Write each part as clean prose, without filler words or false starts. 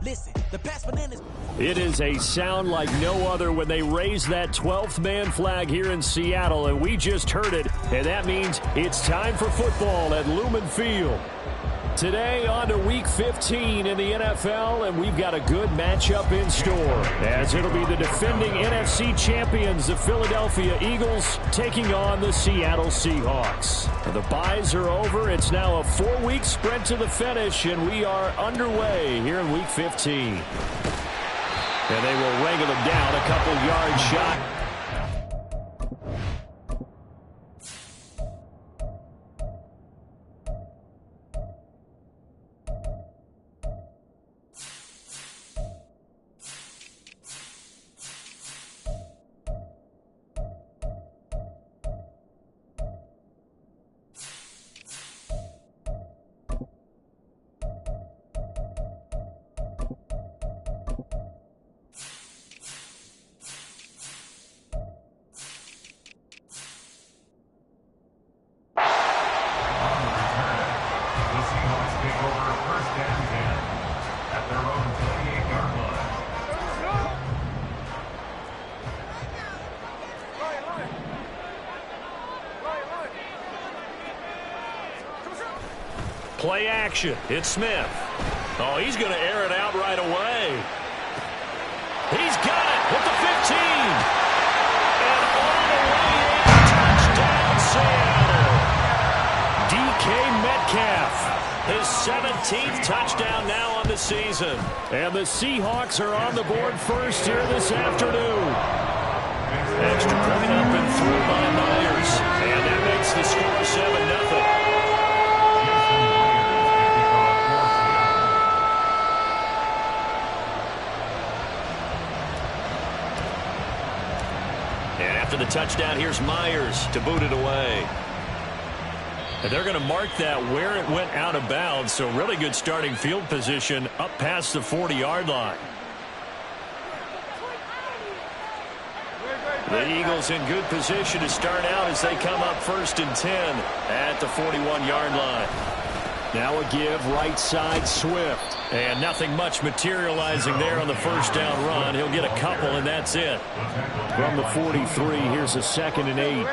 Listen, the past bananas. It is a sound like no other when they raise that 12th man flag here in Seattle, and we just heard it, and that means it's time for football at Lumen Field. Today on to Week 15 in the NFL, and we've got a good matchup in store, as it'll be the defending NFC champions, the Philadelphia Eagles, taking on the Seattle Seahawks. The byes are over. It's now a 4-week sprint to the finish, and we are underway here in Week 15. And they will wrangle them down a couple yards shot. Play action. It's Smith. Oh, he's going to air it out right away. He's got it at the 15. And all the way in. Touchdown, Seattle. DK Metcalf. His 17th touchdown now on the season. And the Seahawks are on the board first here this afternoon. Extra point up and through by Myers. And that makes the score 7-0. After the touchdown, here's Myers to boot it away. And they're going to mark that where it went out of bounds, so really good starting field position up past the 40-yard line. The Eagles in good position to start out as they come up 1st and 10 at the 41-yard line. Now a give right side Swift. And nothing much materializing there on the first down run. He'll get a couple, and that's it. From the 43, here's a 2nd and 8.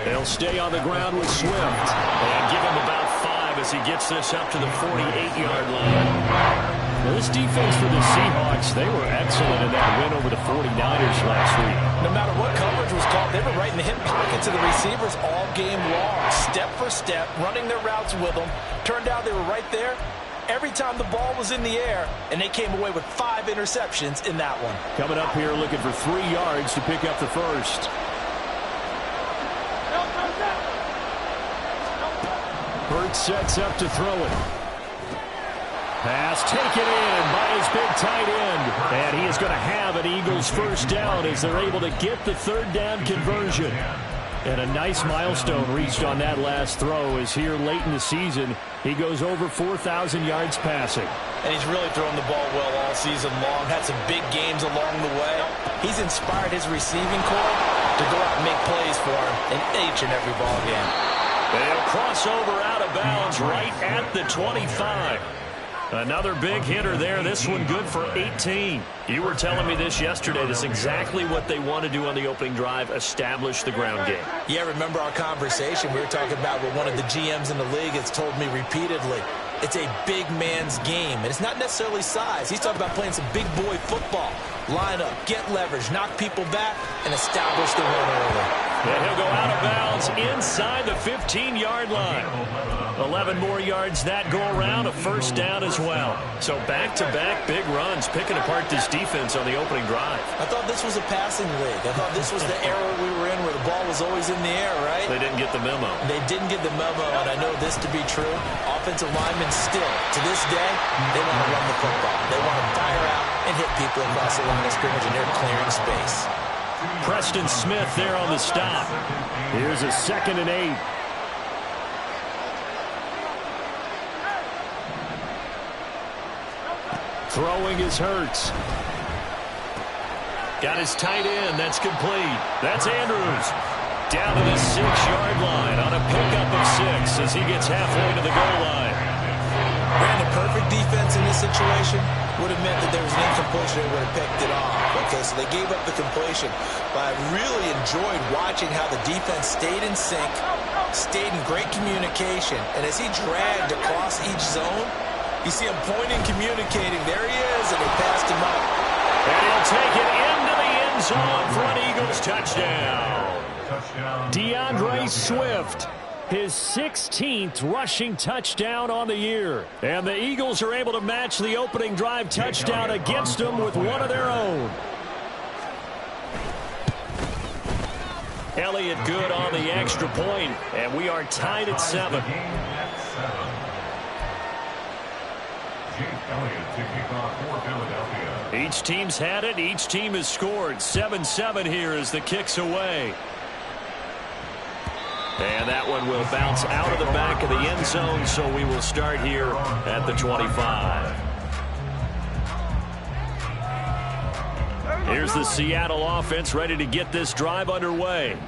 They'll stay on the ground with Swift. And give him about 5 as he gets this up to the 48-yard line. Well, this defense for the Seahawks, they were excellent in that win over the 49ers last week. No matter what coverage was called, they were right in the hip pockets of the receivers all game long. Step for step, running their routes with them. Turned out they were right there every time the ball was in the air, and they came away with 5 interceptions in that one. Coming up here looking for 3 yards to pick up the first. Hurts sets up to throw it. Pass taken in by his big tight end. And he is going to have an Eagles first down as they're able to get the 3rd down conversion. And a nice milestone reached on that last throw as here late in the season, he goes over 4,000 yards passing. And he's really thrown the ball well all season long. Had some big games along the way. He's inspired his receiving corps to go out and make plays for him in each and every ball game. They'll cross over out of bounds right at the 25. Another big hitter there. This one good for 18. You were telling me this yesterday. That's exactly what they want to do on the opening drive, establish the ground game. Yeah, remember our conversation? We were talking about what one of the GMs in the league has told me repeatedly. It's a big man's game, and it's not necessarily size. He's talking about playing some big boy football. Line up, get leverage, knock people back, and establish the run early. And he'll go out of bounds inside the 15-yard line. 11 more yards that go around, a first down as well. So back-to-back big runs, picking apart this defense on the opening drive. I thought this was a passing league. I thought this was the era we were in where the ball was always in the air, right? They didn't get the memo. They didn't get the memo, and I know this to be true. Offensive linemen still, to this day, they want to run the football. They want to fire out and hit people across the line of scrimmage, and they're clearing space. Preston Smith there on the stop. Here's a 2nd and 8. Throwing is Hurts. Got his tight end. That's complete. That's Andrews. Down to the 6-yard line on a pickup of 6 as he gets halfway to the goal line. Ran the perfect defense in this situation would have meant that there was an incompletion and would have picked it off. Okay, so they gave up the completion. But I really enjoyed watching how the defense stayed in sync, stayed in great communication. And as he dragged across each zone, you see him pointing, communicating. There he is, and they passed him up. And he'll take it into the end zone for an Eagles touchdown. DeAndre Swift, his 16th rushing touchdown on the year. And the Eagles are able to match the opening drive touchdown against them with one of their own. Elliott good on the extra point, and we are tied at 7. Each team's had it. Each team has scored. 7-7 here as the kick's away. And that one will bounce out of the back of the end zone, so we will start here at the 25. Here's the Seattle offense ready to get this drive underway.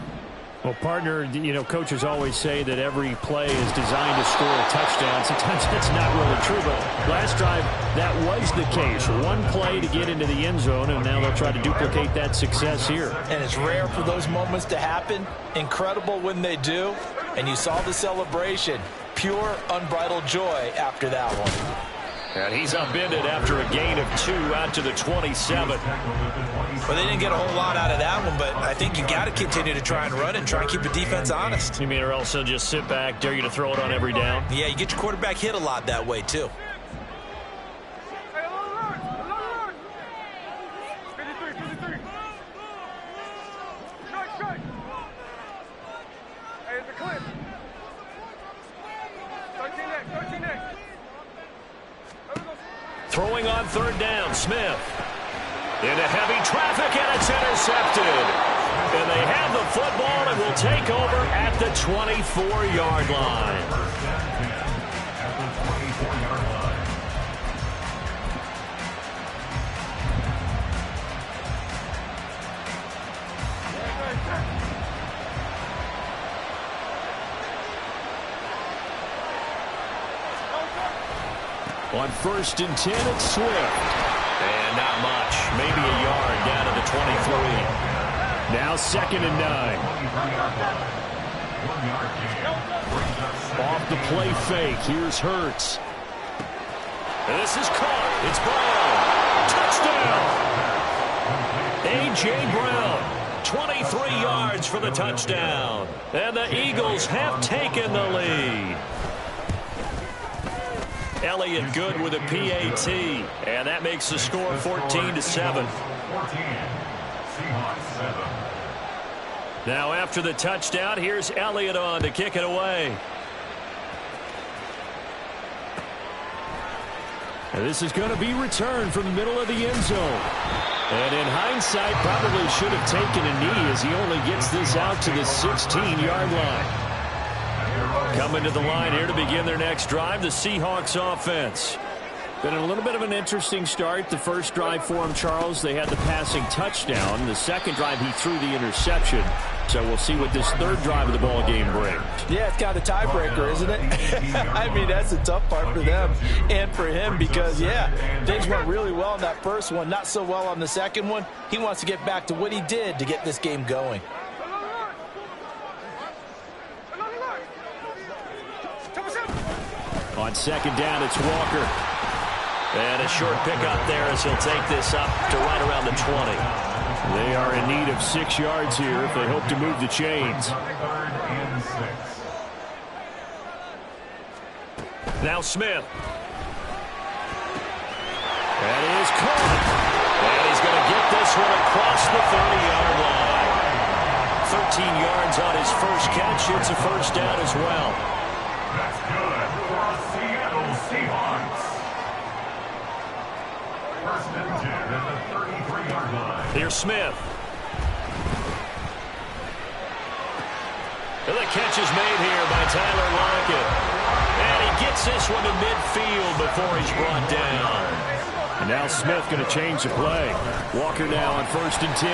Well, partner, you know, coaches always say that every play is designed to score a touchdown. Sometimes that's not really true, but last drive, that was the case. One play to get into the end zone, and now they'll try to duplicate that success here. And it's rare for those moments to happen. Incredible when they do. And you saw the celebration. Pure, unbridled joy after that one. And he's upended after a gain of 2 out to the 27. Well, they didn't get a whole lot out of that one, but I think you got to continue to try and run and try and keep the defense honest. You mean or else they'll just sit back, dare you to throw it on every down? Yeah, you get your quarterback hit a lot that way, too. Throwing on third down, Smith. Into heavy traffic, and it's intercepted. And they have the football and will take over at the 24-yard line. On 1st and 10, it's Swift. And not much. Maybe a yard down to the 23. Now 2nd and 9. Off the play fake. Here's Hurts. And this is caught. It's Brown. Touchdown. A.J. Brown. 23 yards for the touchdown. And the Eagles have taken the lead. Elliott good with a PAT, and that makes the score 14-7. Now after the touchdown, here's Elliott on to kick it away. And this is going to be returned from the middle of the end zone. And in hindsight, probably should have taken a knee as he only gets this out to the 16-yard line. Coming to the line here to begin their next drive, the Seahawks offense. Been a little bit of an interesting start. The first drive for him, Charles, they had the passing touchdown. The second drive, he threw the interception. So we'll see what this third drive of the ball game brings. Yeah, it's kind of a tiebreaker, isn't it? I mean, that's the tough part for them and for him because, yeah, things went really well on that first one, not so well on the second one. He wants to get back to what he did to get this game going. On 2nd down, it's Walker. And a short pickup there as he'll take this up to right around the 20. They are in need of 6 yards here if they hope to move the chains. Now Smith. That is caught. And he's going to get this one across the 30-yard line. 13 yards on his first catch. It's a first down as well. That's good for Seattle Seahawks. 1st and 10 at the 33-yard line. Here's Smith. And the catch is made here by Tyler Lockett. And he gets this one to midfield before he's brought down. And now Smith going to change the play. Walker now on 1st and 10.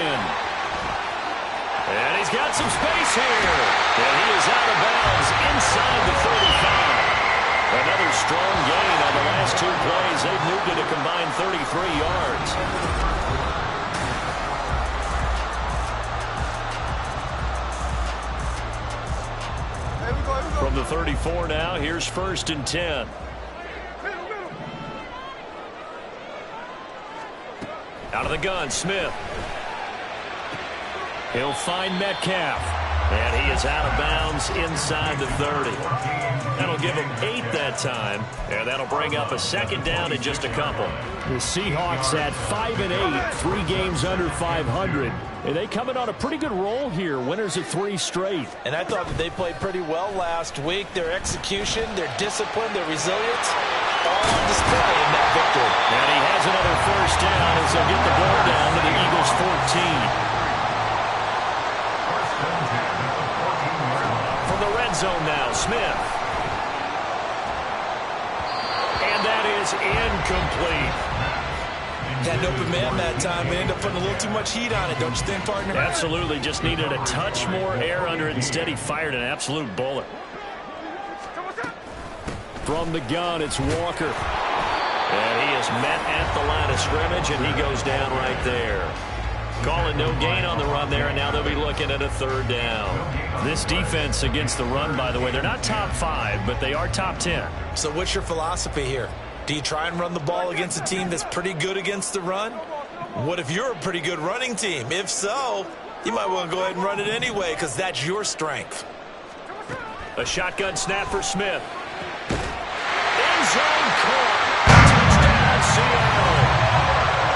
And he's got some space here. And he is out of bounds inside the 35. Another strong gain on the last 2 plays. They've moved it a combined 33 yards. From the 34 now, here's 1st and 10. Out of the gun, Smith. He'll find Metcalf. And he is out of bounds inside the 30. That'll give him 8 that time. And that'll bring up a 2nd down in just a couple. The Seahawks at 5-8, 3 games under 500. And they come in on a pretty good roll here. Winners of 3 straight. And I thought that they played pretty well last week. Their execution, their discipline, their resilience, all on display in that victory. And he has another 1st down as they'll get the ball down to the Eagles 14. From the red zone now, Smith. And that is incomplete. Had an open man that time. They ended up putting a little too much heat on it, don't you think, partner? Absolutely. Just needed a touch more air under it. Instead, he fired an absolute bullet. From the gun, it's Walker. And he is met at the line of scrimmage, and he goes down right there. Calling no gain on the run there, and now they'll be looking at a 3rd down. This defense against the run, by the way, they're not top 5, but they are top 10. So what's your philosophy here? Do you try and run the ball against a team that's pretty good against the run? What if you're a pretty good running team? If so, you might want to go ahead and run it anyway because that's your strength. A shotgun snap for Smith. End zone caught. Touchdown, Seattle.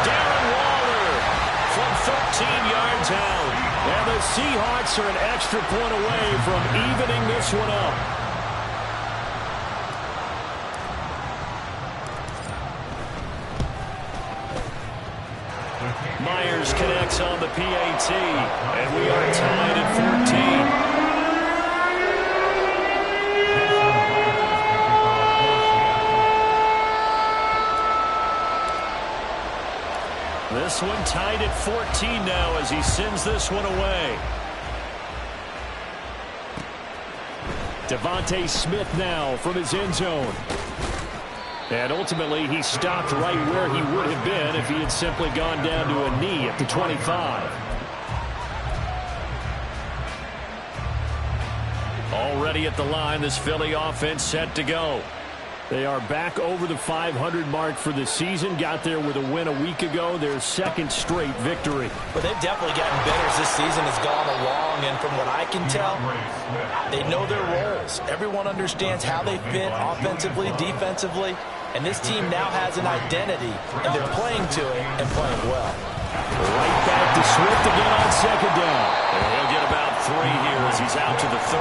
Darren Waller from 13 yards out. And the Seahawks are an extra point away from evening this one up. Myers connects on the PAT, and we are tied at 14. This one tied at 14 now as he sends this one away. Devontae Smith now from his end zone. And ultimately, he stopped right where he would have been if he had simply gone down to a knee at the 25. Already at the line, this Philly offense set to go. They are back over the 500 mark for the season. Got there with a win a week ago. Their 2nd straight victory. But they've definitely gotten better as this season has gone along. And from what I can tell, they know their roles. Everyone understands how they fit offensively, defensively. And this team now has an identity, and they're playing to it and playing well. Right back to Swift again on 2nd down. And he'll get about 3 here as he's out to the 30.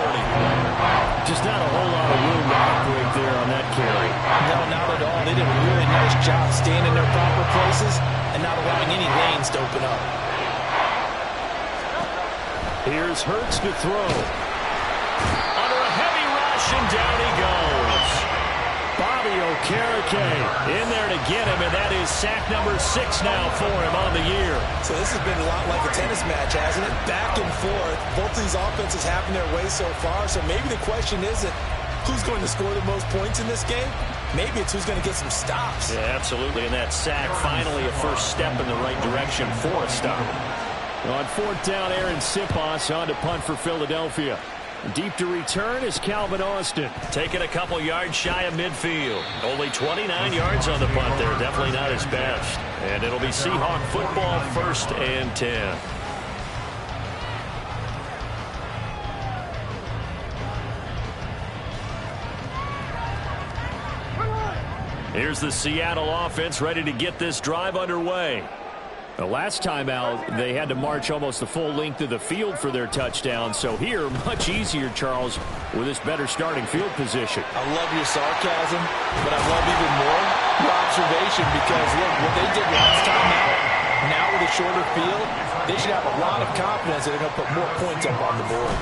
Just not a whole lot of room to operate there on that carry. No, not at all. They did a really nice job staying in their proper places and not allowing any lanes to open up. Here's Hurts to throw. Under a heavy rush, and down he goes. Bobby Okereke in there to get him, and that is sack number 6 now for him on the year. So this has been a lot like a tennis match, hasn't it? Back and forth. Both these offenses having their way so far. So maybe the question isn't who's going to score the most points in this game. Maybe it's who's going to get some stops. Yeah, absolutely. And that sack, finally a first step in the right direction for a stop. On 4th down, Aaron Sipos on to punt for Philadelphia. Deep to return is Calvin Austin. Taking a couple yards shy of midfield. Only 29 yards on the punt there. Definitely not his best. And it'll be Seahawk football, 1st and 10. Here's the Seattle offense ready to get this drive underway. The last time out, they had to march almost the full length of the field for their touchdown. So here, much easier, Charles, with this better starting field position. I love your sarcasm, but I love even more your observation because, look, what they did last time out, now with a shorter field, they should have a lot of confidence that they're going to put more points up on the board.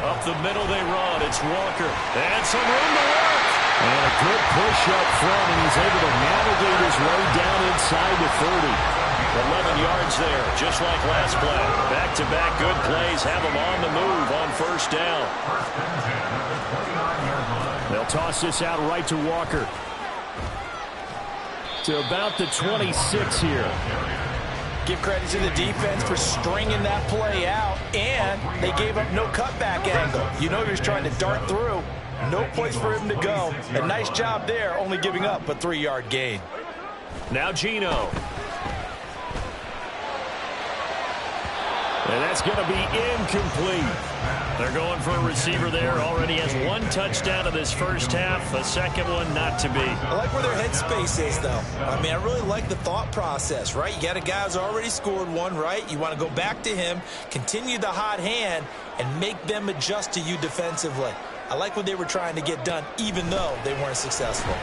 Up the middle they run. It's Walker. And some room to work. And a good push up front, and he's able to navigate his way down inside the 30. 11 yards there, just like last play. Back-to-back good plays have them on the move on 1st down. They'll toss this out right to Walker. To about the 26 here. Give credit to the defense for stringing that play out, and they gave up no cutback angle. You know he was trying to dart through. No place for him to go. A nice job there, only giving up a 3-yard gain. Now Geno. And that's going to be incomplete. They're going for a receiver there. Already has 1 touchdown in this first half. A second one not to be. I like where their headspace is, though. I mean, I really like the thought process, right? You got a guy who's already scored 1, right? You want to go back to him, continue the hot hand, and make them adjust to you defensively. I like what they were trying to get done, even though they weren't successful.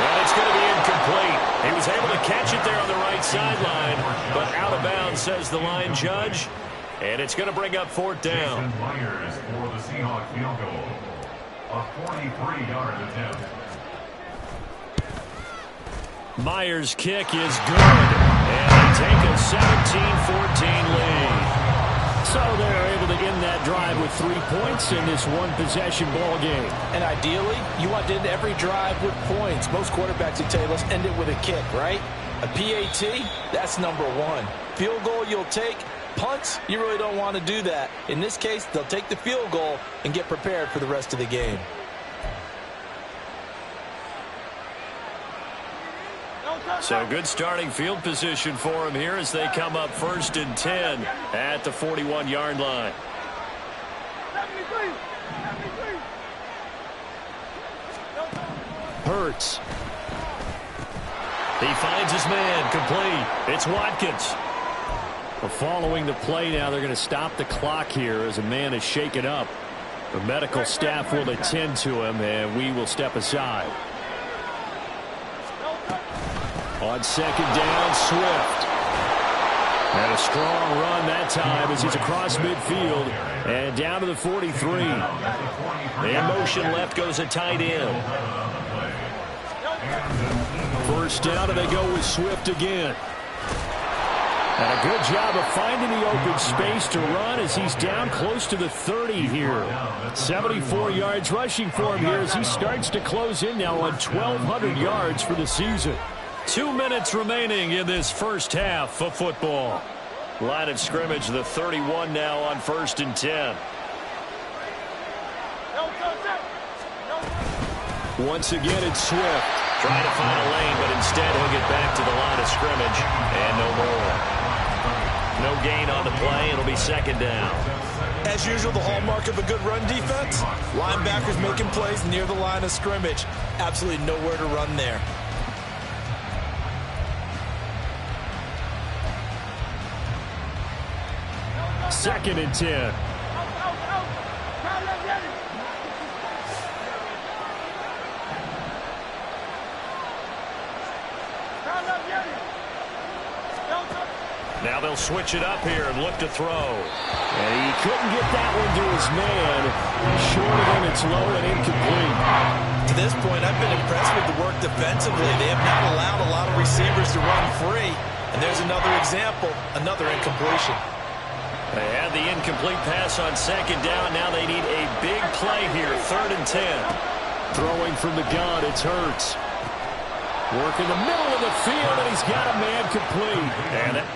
And it's going to be incomplete. He was able to catch it there on the right sideline, but out of bounds, says the line judge. And it's going to bring up 4th down. Myers for the Seahawks field goal. A 43-yard attempt. Myers' kick is good. And they take a 17-14 lead. So they're able to end that drive with 3 points in this one-possession ball game. And ideally, you want to end every drive with points. Most quarterbacks would tell you, let's end it with a kick, right? A PAT, that's number 1. Field goal you'll take. Punts, you really don't want to do that. In this case, they'll take the field goal and get prepared for the rest of the game. So good starting field position for him here as they come up 1st and 10 at the 41-yard line. Hurts. He finds his man, complete. It's Watkins. Well, following the play now, they're going to stop the clock here as a man is shaken up. The medical staff will attend to him, and we will step aside. On 2nd down, Swift. And a strong run that time as he's across midfield and down to the 43. And motion left goes a tight end. 1st down, and they go with Swift again. And a good job of finding the open space to run as he's down close to the 30 here. 74 yards rushing for him here as he starts to close in now on 1,200 yards for the season. 2 minutes remaining in this first half of football. Line of scrimmage, the 31 now on 1st and 10. Once again, it's Swift. Trying to find a lane, but instead he'll get back to the line of scrimmage. And no more. No gain on the play. It'll be 2nd down. As usual, the hallmark of a good run defense, linebackers making plays near the line of scrimmage. Absolutely nowhere to run there. Second and 10. Now they'll switch it up here and look to throw. And he couldn't get that one to his man. Short of him, it's low and incomplete. To this point, I've been impressed with the work defensively. They have not allowed a lot of receivers to run free. And there's another example, another incompletion. They had the incomplete pass on 2nd down. Now they need a big play here, 3rd and 10. Throwing from the gun, it's Hurts. Work in the middle of the field, and he's got a man complete. And that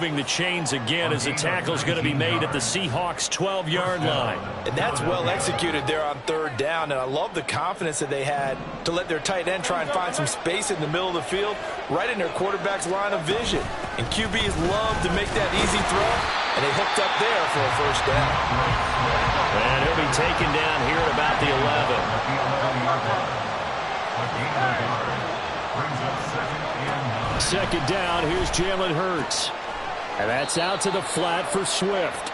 moving the chains again as the tackle's going to be made at the Seahawks' 12-yard line. And that's well executed there on third down, and I love the confidence that they had to let their tight end try and find some space in the middle of the field, right in their quarterback's line of vision. And QBs love to make that easy throw, and they hooked up there for a first down. And he'll be taken down here at about the 11. Second down, here's Jalen Hurts. And that's out to the flat for Swift.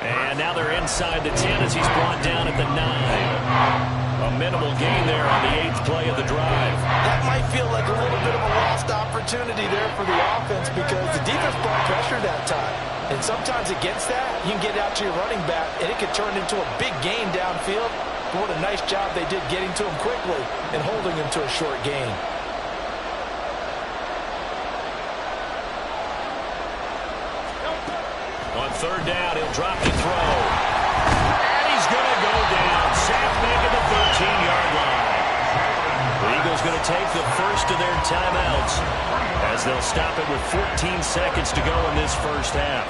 And now they're inside the 10 as he's brought down at the 9. A minimal gain there on the 8th play of the drive. That might feel like a little bit of a lost opportunity there for the offense because the defense brought pressure that time. And sometimes against that, you can get out to your running back, and it could turn into a big gain downfield. But what a nice job they did getting to him quickly and holding him to a short gain. On third down, he'll drop to throw. And he's going to go down. Sack back at the 13-yard line. The Eagles going to take the first of their timeouts as they'll stop it with 14 seconds to go in this first half.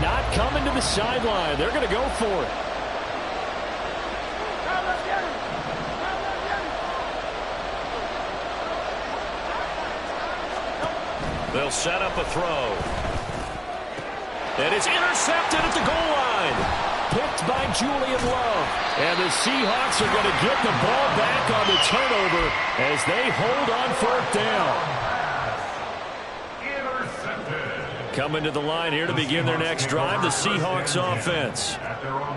Not coming to the sideline. They're going to go for it. They'll set up a throw. And it's intercepted at the goal line. Picked by Julian Love. And the Seahawks are going to get the ball back on the turnover as they hold on fourth down. Coming to the line here to begin their next drive, the Seahawks offense.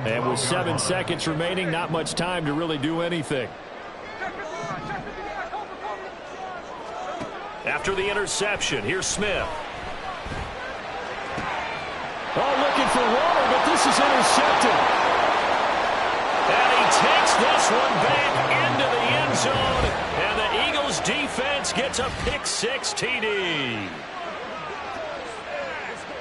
And with 7 seconds remaining, not much time to really do anything. After the interception, here's Smith. Oh, looking for water, but this is intercepted. And he takes this one back into the end zone. And the Eagles defense gets a pick-6 TD.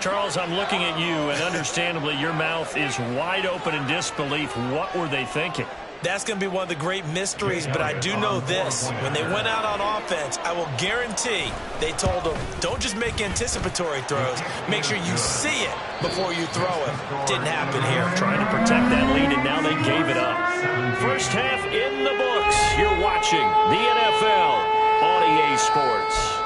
Charles, I'm looking at you, and understandably your mouth is wide open in disbelief. What were they thinking? That's going to be one of the great mysteries, but I do know this. When they went out on offense, I will guarantee they told them, don't just make anticipatory throws. Make sure you see it before you throw it. Didn't happen here. Trying to protect that lead, and now they gave it up. First half in the books. You're watching the NFL on EA Sports.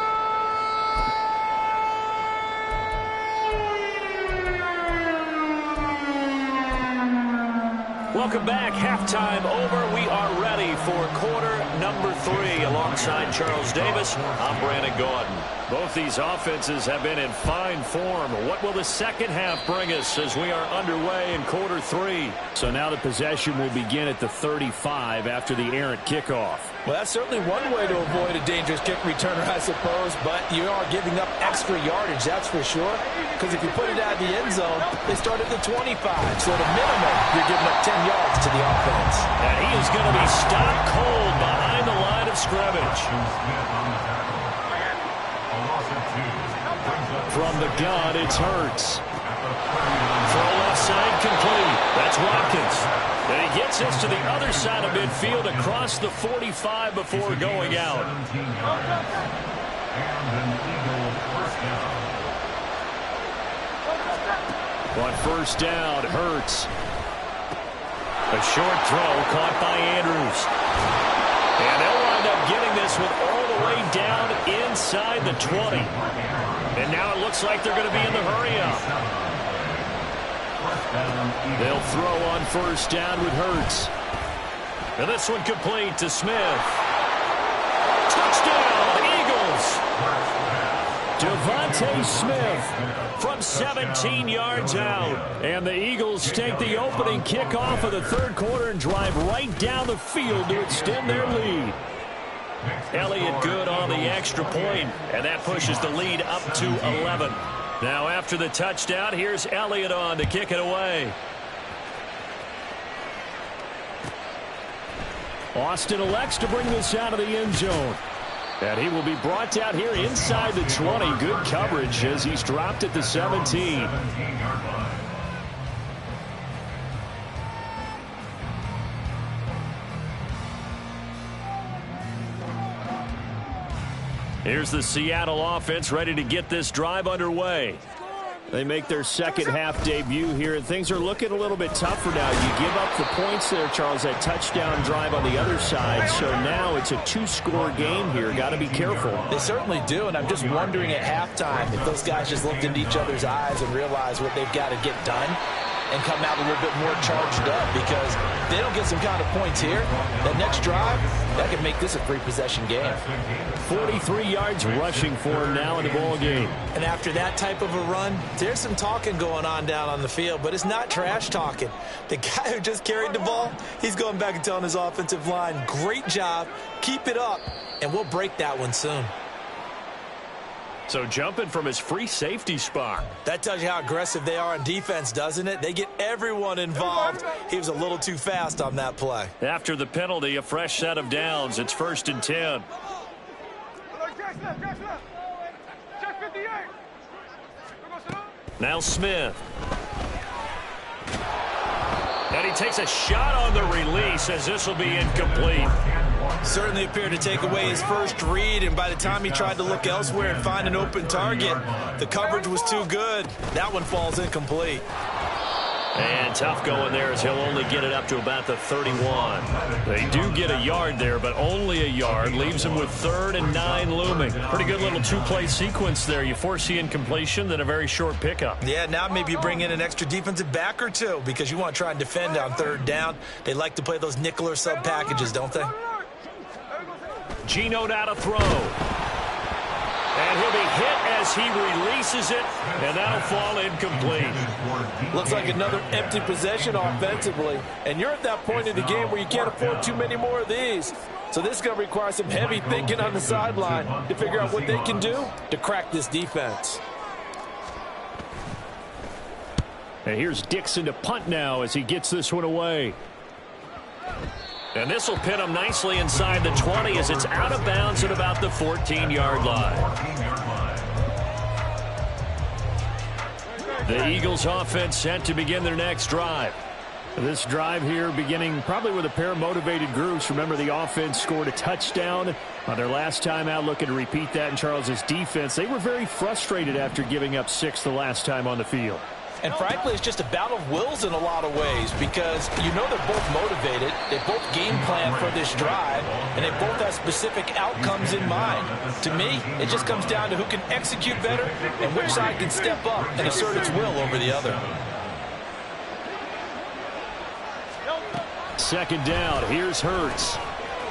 Welcome back. Halftime over. We are ready for quarter number 3. Alongside Charles Davis, I'm Brandon Gaudin. Both these offenses have been in fine form. What will the second half bring us as we are underway in quarter 3? So now the possession will begin at the 35 after the errant kickoff. Well, that's certainly one way to avoid a dangerous kick returner, I suppose, but you are giving up extra yardage, that's for sure, because if you put it out of the end zone, they start at the 25, so at a minimum, you're giving up 10 yards to the offense. And he is going to be stopped cold behind the line of scrimmage. From the gun, it's Hurts. Throw left side complete. That's Watkins. And he gets us to the other side of midfield across the 45 before going out. On first down, Hurts. A short throw caught by Andrews. And they'll wind up getting this one all the way down inside the 20. And now it looks like they're going to be in the hurry-up. They'll throw on first down with Hurts. And this one complete to Smith. Touchdown, Eagles! Devontae DeVonta Smith from 17 yards out. And the Eagles take the opening kickoff of the third quarter and drive right down the field to extend their lead. Elliott good on the extra point, and that pushes the lead up to 11. Now after the touchdown, here's Elliott on to kick it away. Austin elects to bring this out of the end zone. And he will be brought out here inside the 20. Good coverage as he's dropped at the 17. Here's the Seattle offense ready to get this drive underway. They make their second half debut here, and things are looking a little bit tougher now. You give up the points there, Charles, that touchdown drive on the other side. So now it's a two-score game here. Got to be careful. They certainly do, and I'm just wondering at halftime if those guys just looked into each other's eyes and realized what they've got to get done and come out a little bit more charged up, because if they don't get some kind of points here, that next drive, that could make this a three-possession game. 43 yards rushing for him now in the ball game. And after that type of a run, there's some talking going on down on the field, but it's not trash talking. The guy who just carried the ball, he's going back and telling his offensive line, great job, keep it up, and we'll break that one soon. So jumping from his free safety spot. That tells you how aggressive they are on defense, doesn't it? They get everyone involved. He was a little too fast on that play. After the penalty, a fresh set of downs. It's 1st and 10. Now Smith. And he takes a shot on the release as this will be incomplete. Certainly appeared to take away his first read, and by the time he tried to look elsewhere and find an open target, the coverage was too good. That one falls incomplete. And tough going there as he'll only get it up to about the 31. They do get a yard there, but only a yard. Leaves him with 3rd and 9 looming. Pretty good little two-play sequence there. You force the incompletion, then a very short pickup. Yeah, now maybe you bring in an extra defensive back or two because you want to try and defend on 3rd down. They like to play those nickel or sub packages, don't they? Geno now to throw. And he'll be hit as he releases it, and that'll fall incomplete. Looks like another empty possession offensively, and you're at that point in the game where you can't afford too many more of these. So this is going to require some heavy thinking on the sideline to figure out what they can do to crack this defense. And here's Dixon to punt now as he gets this one away. And this will pin him nicely inside the 20 as it's out of bounds at about the 14-yard line. The Eagles offense set to begin their next drive. This drive here beginning probably with a pair of motivated groups. Remember, the offense scored a touchdown on their last time out, looking to repeat that in Charles's defense. They were very frustrated after giving up 6 the last time on the field. And frankly, it's just a battle of wills in a lot of ways, because you know they're both motivated, they both game plan for this drive, and they both have specific outcomes in mind. To me, it just comes down to who can execute better and which side can step up and assert its will over the other. 2nd down, here's Hurts.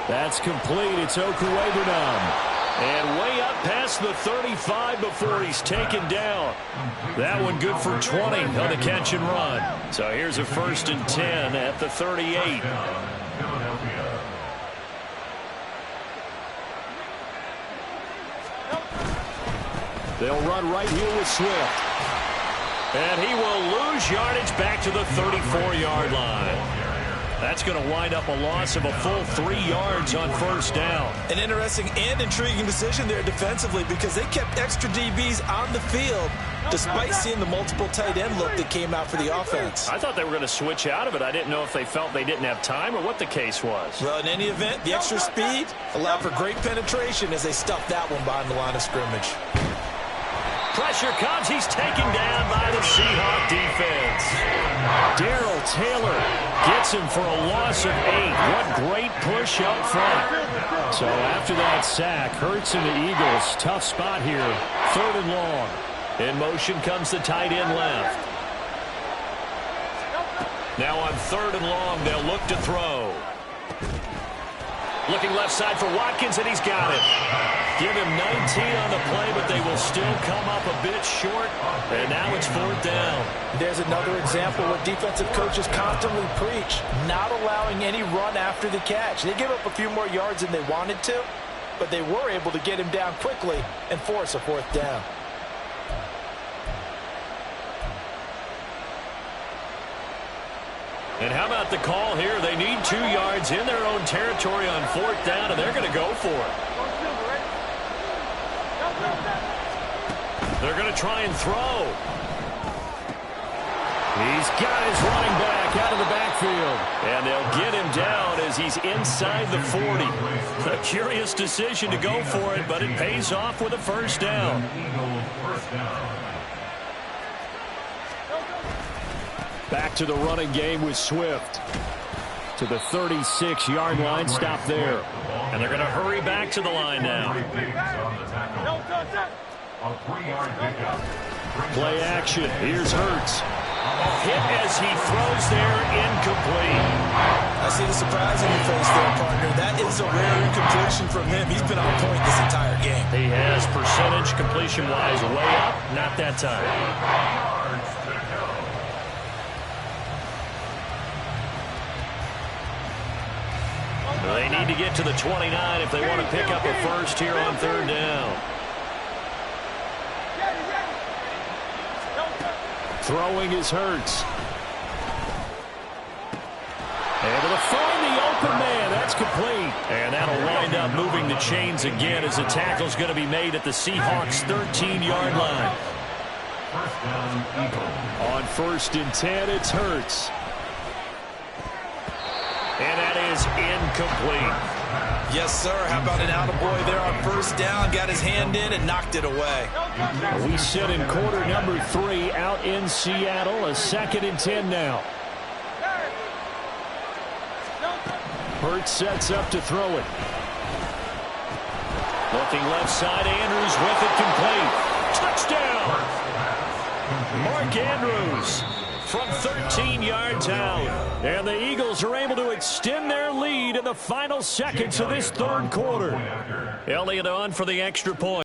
That's complete, it's Okuwebunam. And way up past the 35 before he's taken down. That one good for 20 on the catch and run. So here's a 1st and 10 at the 38. They'll run right here with Swift. And he will lose yardage back to the 34-yard line. That's going to wind up a loss of a full 3 yards on 1st down. An interesting and intriguing decision there defensively, because they kept extra DBs on the field despite seeing the multiple tight end look that came out for the offense. I thought they were going to switch out of it. I didn't know if they felt they didn't have time or what the case was. Well, in any event, the extra speed allowed for great penetration as they stuffed that one behind the line of scrimmage. Pressure comes. He's taken down by the Seahawk defense. Darrell Taylor gets him for a loss of 8. What great push up front. So after that sack, Hurts and the Eagles, tough spot here. 3rd and long. In motion comes the tight end left. Now on 3rd and long, they'll look to throw. Looking left side for Watkins, and he's got it. Give him 19 on the play, but they will still come up a bit short. And now it's 4th down. There's another example where defensive coaches constantly preach, not allowing any run after the catch. They gave up a few more yards than they wanted to, but they were able to get him down quickly and force a 4th down. And how about the call here? They need 2 yards in their own territory on 4th down, and they're going to go for it. They're going to try and throw. He's got his running back out of the backfield. And they'll get him down as he's inside the 40. A curious decision to go for it, but it pays off with a 1st down. Back to the running game with Swift. To the 36-yard line, stop there. And they're going to hurry back to the line now. Play action. Here's Hurts. Hit as he throws there, incomplete. I see the surprise on your face there, partner. That is a rare incompletion from him. He's been on point this entire game. He has percentage completion-wise way up. Not that time. They need to get to the 29 if they want to pick up a 1st here on 3rd down. Throwing is Hurts. Able to find the open man. That's complete. And that'll wind up moving the chains again as the tackle's going to be made at the Seahawks' 13-yard line. On 1st and 10, it's Hurts. And that is incomplete. Yes, sir. How about an attaboy there on 1st down? Got his hand in and knocked it away. We sit in quarter number 3 out in Seattle. A 2nd and 10 now. Hurts sets up to throw it. Looking left side, Andrews with it complete. Touchdown! Mark Andrews from 13 yards out. And the Eagles are able to extend their lead in the final seconds of this 3rd quarter. Elliott on for the extra point.